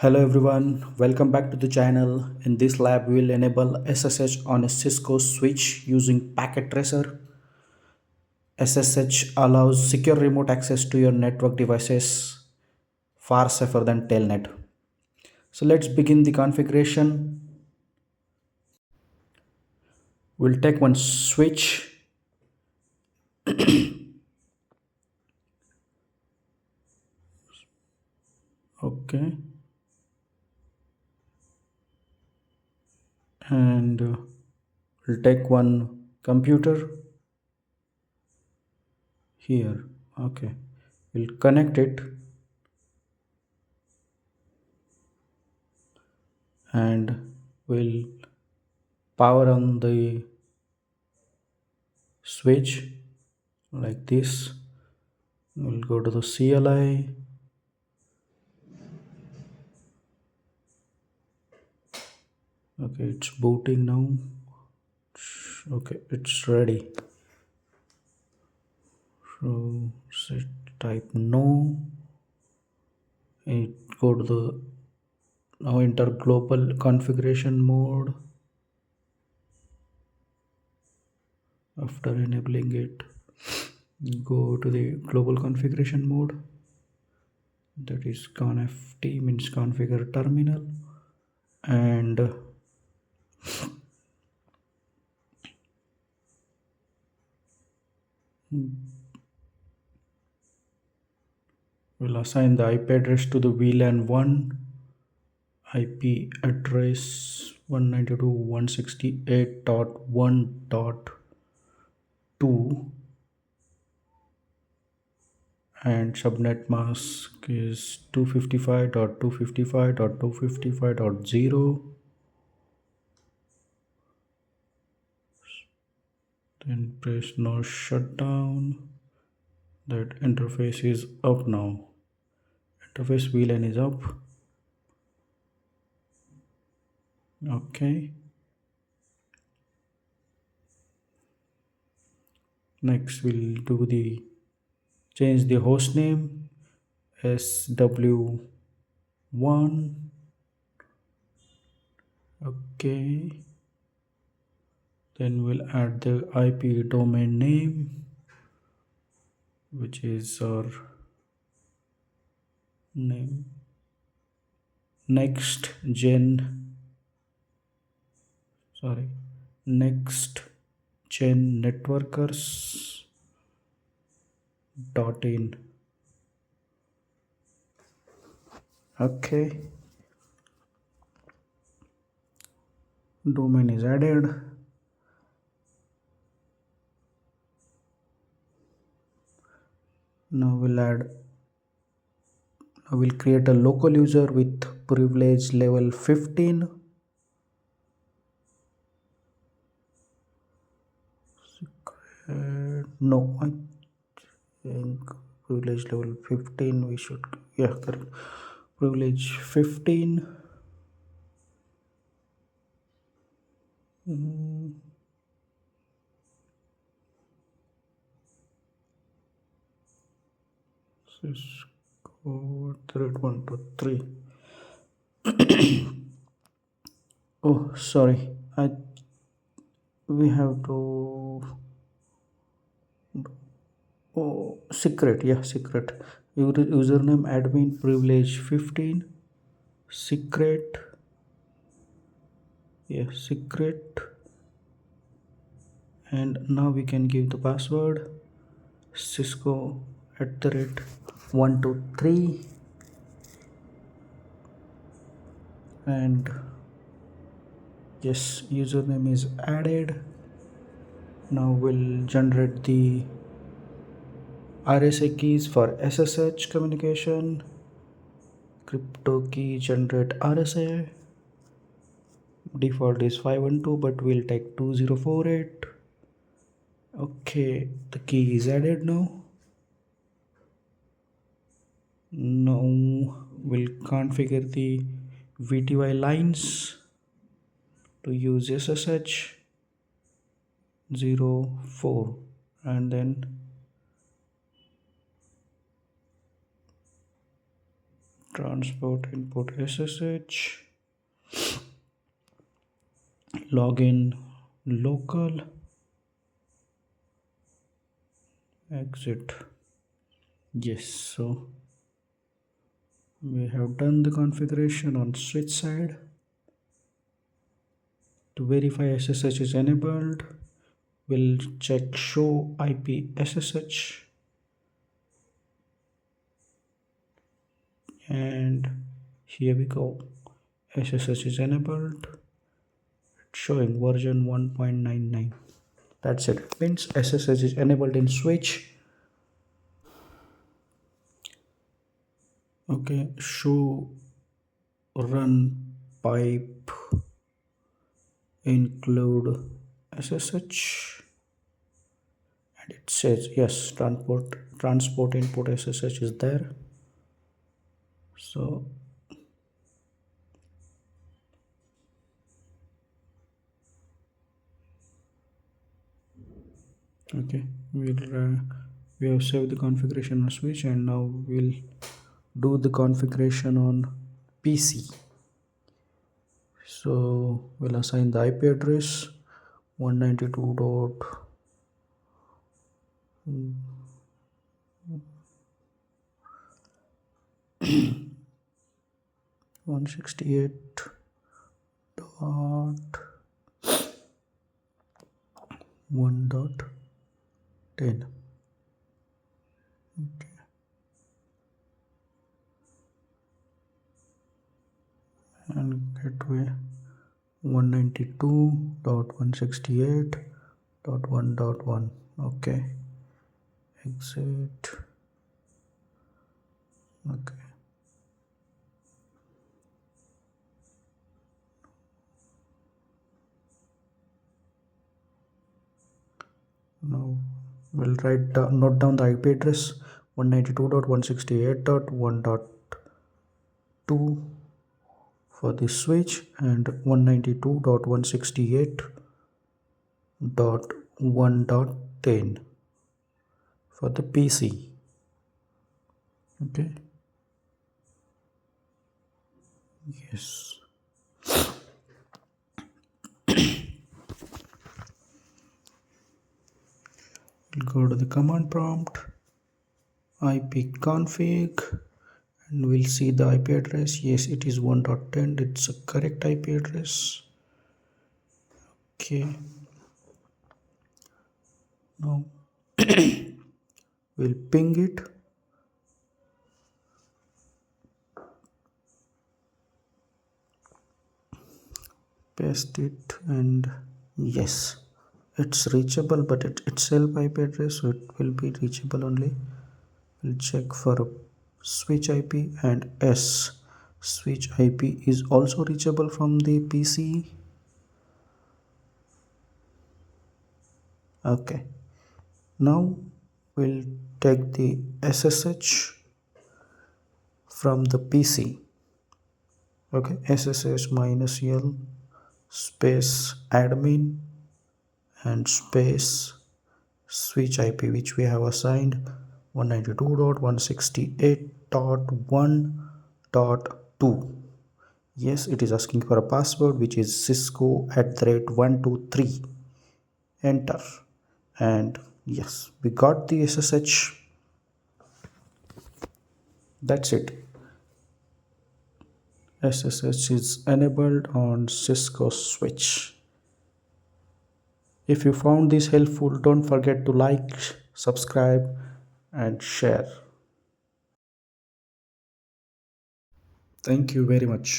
Hello everyone, welcome back to the channel. In this lab, we will enable SSH on a Cisco switch using packet tracer. SSH allows secure remote access to your network devices, far safer than telnet. So let's begin the configuration. We'll take one switch. Okay, and we'll take one computer here. Okay, we'll connect it and we'll power on the switch like this. We'll go to the CLI. Okay, it's booting now. Okay, it's ready. So set type no. It go to the now enter global configuration mode. After enabling it, go to the global configuration mode. That is conft means configure terminal, and we'll assign the IP address to the VLAN 1, IP address 192.168.1.2, and subnet mask is 255.255.255.0. Then press no shutdown. That interface is up now. Interface VLAN is up. Okay. Next we'll do the change the host name SW1. Okay. Then we'll add the IP domain name, which is our name, NextGen-Networkers .in. Okay, domain is added. Now we'll create a local user with privilege level 15. No, I think privilege level 15 we should, yeah, correct. Privilege 15. Cisco thread 123. Oh, sorry. We have to. Oh, secret. Yeah, secret. Username admin privilege 15. Secret. Yeah, secret. And now we can give the password. Cisco @123. And yes, username is added. Now we'll generate the RSA keys for SSH communication. Crypto key generate RSA. Default is 512, but we'll take 2048. Okay, the key is added now. Now we'll configure the VTY lines to use SSH 04, and then transport input SSH, login local, exit. Yes, so we have done the configuration on switch side. To verify SSH is enabled, we'll check show IP SSH, and here we go. SSH is enabled, showing version 1.99. That's it. Means SSH is enabled in switch. Okay, show run pipe include SSH, and it says yes, transport input SSH is there. So okay, we have saved the configuration on switch, and now we'll do the configuration on PC. So we'll assign the IP address 192 dot 168 dot 1.10. Okay. And gateway 192.168.1.1. Okay, exit. Okay, now we'll note down the IP address 192.168.1.2 for the switch and 192.168.1.10 for the PC. Okay. Yes. We'll go to the command prompt, ipconfig, and we'll see the IP address. Yes, it is 1.10. It's a correct IP address. Okay. Now we'll ping it. Paste it, and yes, it's reachable, but it's self IP address, so it will be reachable only. We'll check for switch IP, and S switch IP is also reachable from the PC. Okay, now we'll take the SSH from the PC. Okay, SSH minus L space admin and space switch IP, which we have assigned 192.168.1.2. Yes, it is asking for a password, which is Cisco @123. Enter, and yes, we got the SSH. That's it. SSH is enabled on Cisco switch. If you found this helpful, don't forget to like, subscribe, and share. Thank you very much.